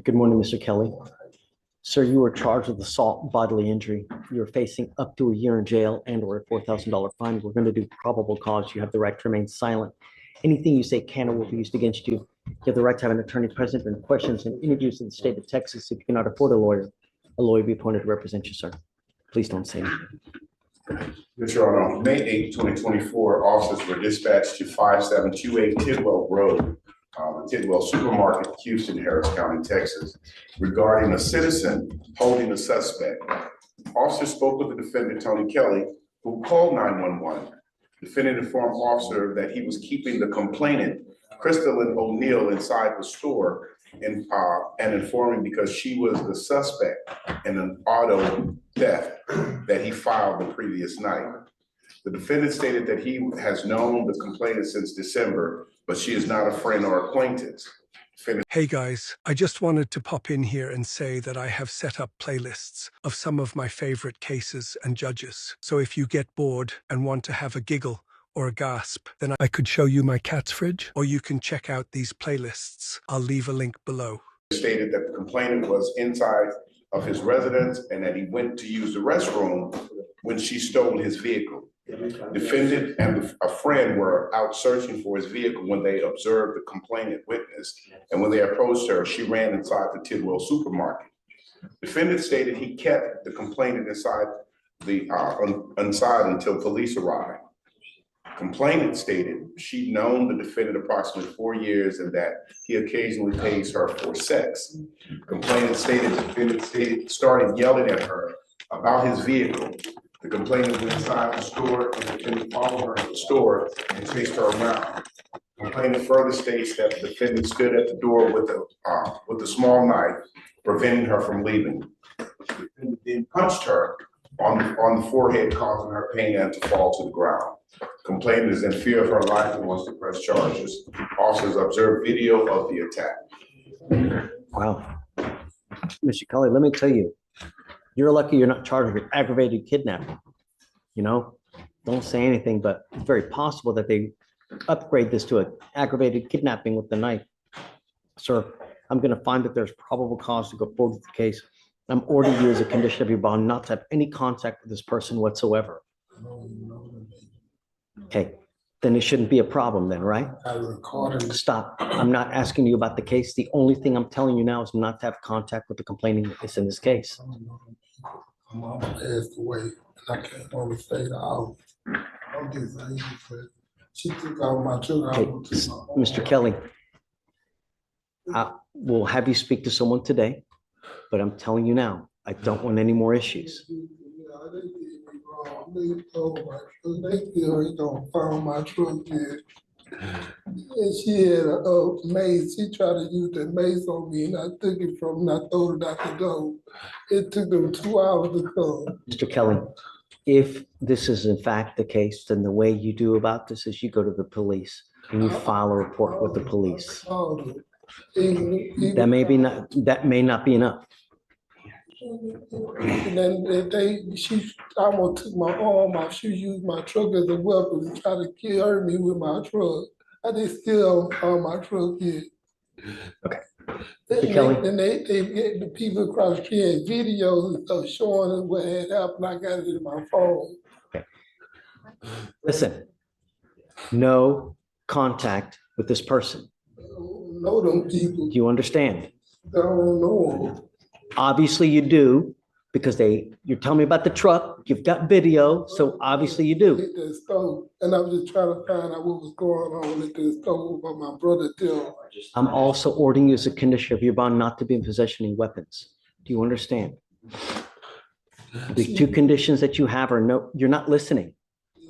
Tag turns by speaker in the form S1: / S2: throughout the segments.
S1: Good morning, Mr. Kelly. Sir, you were charged with assault, bodily injury. You're facing up to a year in jail and or a $4,000 fine. We're going to do probable cause. You have the right to remain silent. Anything you say can or will be used against you. You have the right to have an attorney present and questions and interviews in the state of Texas. If you cannot afford a lawyer will be appointed to represent you, sir. Please don't say anything.
S2: Yes, Your Honor. On May 8, 2024, officers were dispatched to 5728 Tidwell Road, Tidwell Supermarket, Houston, Harris County, Texas, regarding a citizen holding a suspect. Officers spoke with the defendant, Tony Kelly, who called 911. Defendant informed officer that he was keeping the complainant, Crystalline O'Neill, inside the store and informing because she was the suspect in an auto theft that he filed the previous night. The defendant stated that he has known the complainant since December, but she is not a friend or acquaintance.
S3: Hey guys, I just wanted to pop in here and say that I have set up playlists of some of my favorite cases and judges. So if you get bored and want to have a giggle or a gasp, then I could show you my cat's fridge, or you can check out these playlists. I'll leave a link below.
S2: Stated that the complainant was inside of his residence and that he went to use the restroom when she stole his vehicle. Defendant and a friend were out searching for his vehicle when they observed the complainant witness, and when they approached her, she ran inside the Tidwell supermarket. Defendant stated he kept the complainant inside until police arrived. Complainant stated she'd known the defendant approximately 4 years and that he occasionally pays her for sex. Complainant stated the defendant started yelling at her about his vehicle. The complainant went inside the store and the defendant followed her to the store and chased her around. Complainant further states that the defendant stood at the door with a small knife, preventing her from leaving. The defendant then punched her on the forehead, causing her pain and to fall to the ground. Complainant is in fear of her life and wants to press charges. Officers observed video of the attack.
S1: Wow. Mr. Kelly, let me tell you, you're lucky you're not charged with aggravated kidnapping. You know, don't say anything, but it's very possible that they upgrade this to an aggravated kidnapping with the knife. Sir, I'm going to find that there's probable cause to go forward with the case. I'm ordering you as a condition of your bond not to have any contact with this person whatsoever. Okay, then it shouldn't be a problem then, right? Stop. I'm not asking you about the case. The only thing I'm telling you now is not to have contact with the complaining witness in this case.
S4: My mama passed away, and I can't only stay the house. I'm just angry, but she took out my children.
S1: Okay, Mr. Kelly, I will have you speak to someone today, but I'm telling you now, I don't want any more issues.
S4: They told my truck, they still ain't gonna find my truck yet. And she had a mace. She tried to use the mace on me, and I took it from and I threw it out the door. It took them 2 hours to come.
S1: Mr. Kelly, if this is in fact the case, then the way you do about this is you go to the police and you file a report with the police. That may not be enough.
S4: And then she almost took my arm off. She used my truck as a weapon to try to hurt me with my truck. I just still on my truck yet.
S1: Okay.
S4: And they get the people across the street had videos and stuff showing them what had happened. I got it in my phone.
S1: Okay. Listen, no contact with this person.
S4: I don't know them people.
S1: Do you understand?
S4: I don't know them.
S1: Obviously you do, because you're telling me about the truck, you've got video, so obviously you do.
S4: Hit that stove, and I was just trying to find out what was going on at the stove, but my brother tell.
S1: I'm also ordering you as a condition of your bond not to be in possession of any weapons. Do you understand? The two conditions that you have are no, you're not listening.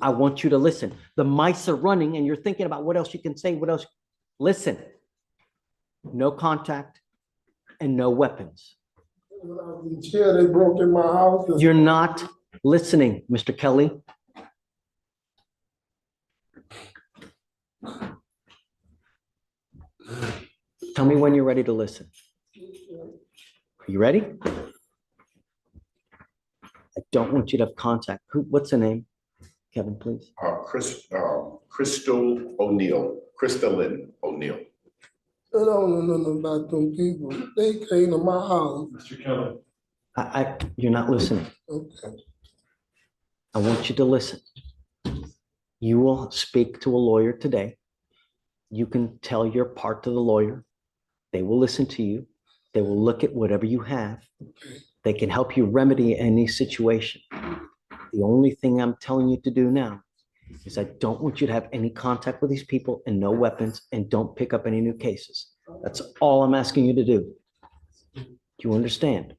S1: I want you to listen. The mice are running and you're thinking about what else you can say, what else. Listen, no contact and no weapons.
S4: When I was in jail, they broke in my house.
S1: You're not listening, Mr. Kelly. Tell me when you're ready to listen. Are you ready? I don't want you to have contact. What's the name? Kevin, please.
S2: Crystal O'Neill, Crystalline O'Neill.
S4: I don't know nothing about them people. They came to my house.
S5: Mr. Kelly.
S1: You're not listening.
S4: Okay.
S1: I want you to listen. You will speak to a lawyer today. You can tell your part to the lawyer. They will listen to you. They will look at whatever you have. They can help you remedy any situation. The only thing I'm telling you to do now is I don't want you to have any contact with these people and no weapons, and don't pick up any new cases. That's all I'm asking you to do. Do you understand?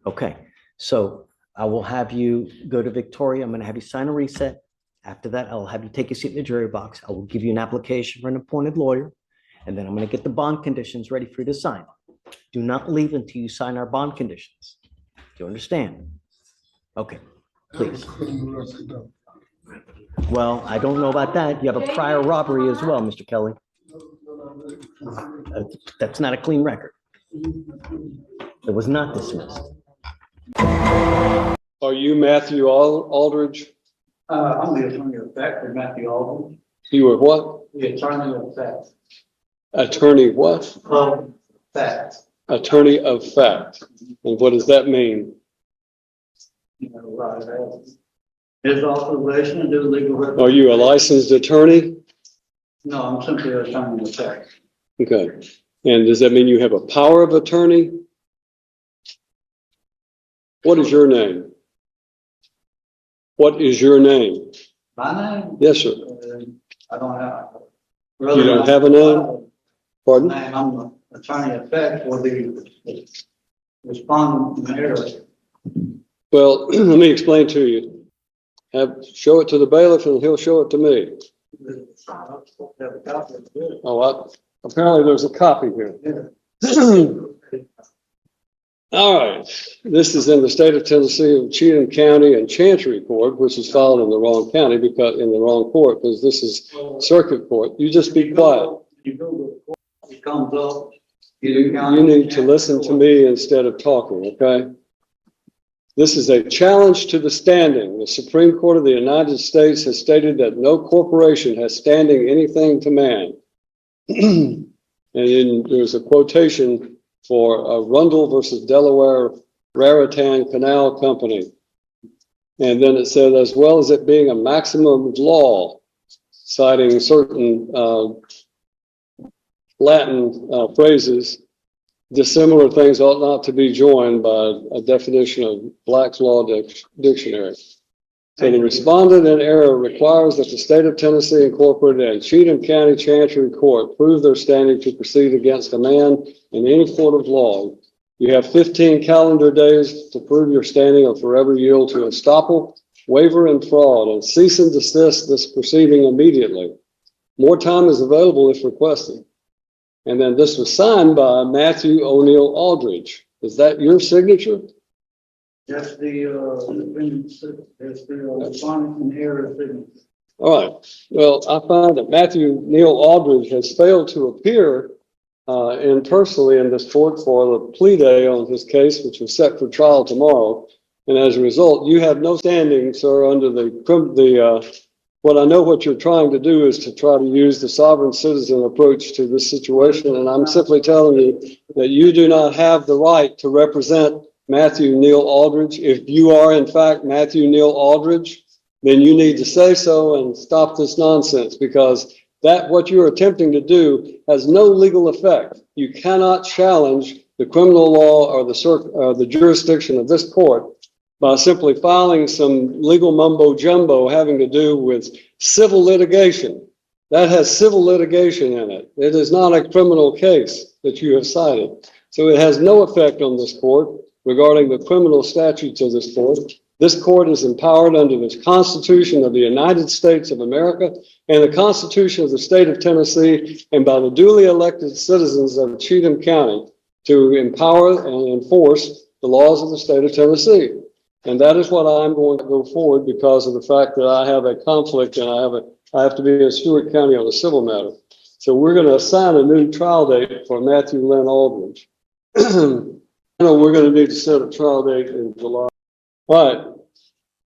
S1: Okay, so I will have you go to Victoria. I'm going to have you sign a reset. After that, I'll have you take a seat in the jury box. I will give you an application for an appointed lawyer, and then I'm going to get the bond conditions ready for you to sign. Do not leave until you sign our bond conditions. Do you understand? Okay, please. Well, I don't know about that. You have a prior robbery as well, Mr. Kelly. That's not a clean record. It was not dismissed.
S6: Are you Matthew Aldridge?
S5: I'm the attorney of fact for Matthew Aldridge.
S6: You were what?
S5: The attorney of fact.
S6: Attorney what?
S5: Of fact.
S6: Attorney of fact. And what does that mean?
S5: You know, right. His authorization to do legal.
S6: Are you a licensed attorney?
S5: No, I'm simply an attorney of fact.
S6: Okay. And does that mean you have a power of attorney? What is your name? What is your name?
S5: My name?
S6: Yes, sir.
S5: I don't have.
S6: You don't have a name? Pardon?
S5: I'm the attorney of fact for the respondent area.
S6: Well, let me explain to you. Show it to the bailiff and he'll show it to me. Oh, apparently there's a copy here. All right. This is in the state of Tennessee of Cheatham County and Chancery Court, which is filed in the wrong county because in the wrong court, because this is circuit court. You just be quiet.
S5: It comes up.
S6: You need to listen to me instead of talking, okay? This is a challenge to the standing. The Supreme Court of the United States has stated that no corporation has standing anything to man. And then there's a quotation for Rundle versus Delaware Raritan Canal Company. And then it said, as well as it being a maximum of law, citing certain Latin phrases, dissimilar things ought not to be joined by a definition of Black's Law Dictionary. So the respondent in error requires that the state of Tennessee Incorporated and Cheatham County Chancery Court prove their standing to proceed against a man in any court of law. You have 15 calendar days to prove your standing or forever yield to estoppel, waiver, and fraud, and cease and desist this proceeding immediately. More time is available if requested. And then this was signed by Matthew O'Neill Aldridge. Is that your signature?
S5: That's the respondent in error signature.
S6: All right. Well, I find that Matthew Neal Aldridge has failed to appear personally in this court for the plea day on his case, which was set for trial tomorrow. And as a result, you have no standing, sir, under what I know what you're trying to do is to try to use the sovereign citizen approach to this situation. And I'm simply telling you that you do not have the right to represent Matthew Neal Aldridge. If you are, in fact, Matthew Neal Aldridge, then you need to say so and stop this nonsense, because what you're attempting to do has no legal effect. You cannot challenge the criminal law or the jurisdiction of this court by simply filing some legal mumbo jumbo having to do with civil litigation. That has civil litigation in it. It is not a criminal case that you have cited. So it has no effect on this court regarding the criminal statutes of this court. This court is empowered under the Constitution of the United States of America and the Constitution of the state of Tennessee, and by the duly elected citizens of Cheatham County to empower and enforce the laws of the state of Tennessee. And that is what I'm going to go forward because of the fact that I have a conflict and I have to be in Stewart County on a civil matter. So we're going to assign a new trial date for Matthew Lynn Aldridge. We're going to need to set a trial date in July. All right.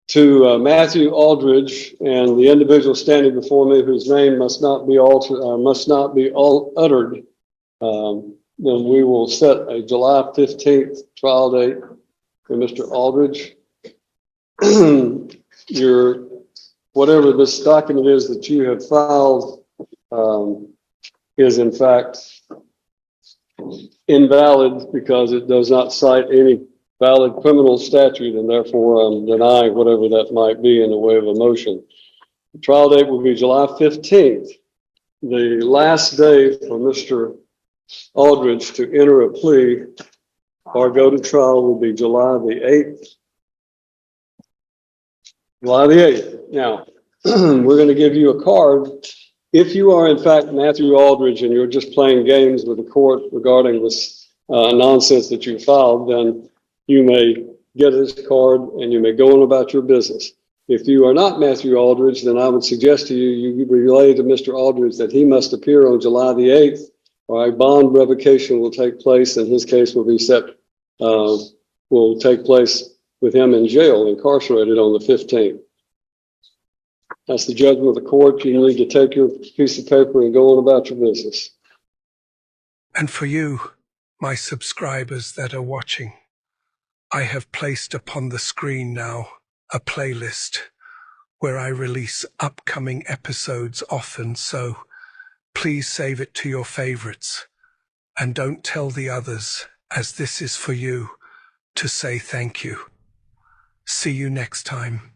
S6: To Matthew Aldridge and the individual standing before me whose name must not be uttered, then we will set a July 15th trial date for Mr. Aldridge. Whatever this document is that you have filed is in fact invalid because it does not cite any valid criminal statute, and therefore I'm denying whatever that might be in the way of a motion. The trial date will be July 15th. The last day for Mr. Aldridge to enter a plea or go to trial will be July the 8th. July the 8th. Now, we're going to give you a card. If you are in fact Matthew Aldridge and you're just playing games with the court regarding this nonsense that you filed, then you may get this card and you may go on about your business. If you are not Matthew Aldridge, then I would suggest to you, you relay to Mr. Aldridge that he must appear on July the 8th, or a bond revocation will take place, and his case will be set, will take place with him in jail, incarcerated on the 15th. That's the judgment of the court. You need to take your piece of paper and go on about your business.
S3: And for you, my subscribers that are watching, I have placed upon the screen now a playlist where I release upcoming episodes often, so please save it to your favorites and don't tell the others, as this is for you to say thank you. See you next time.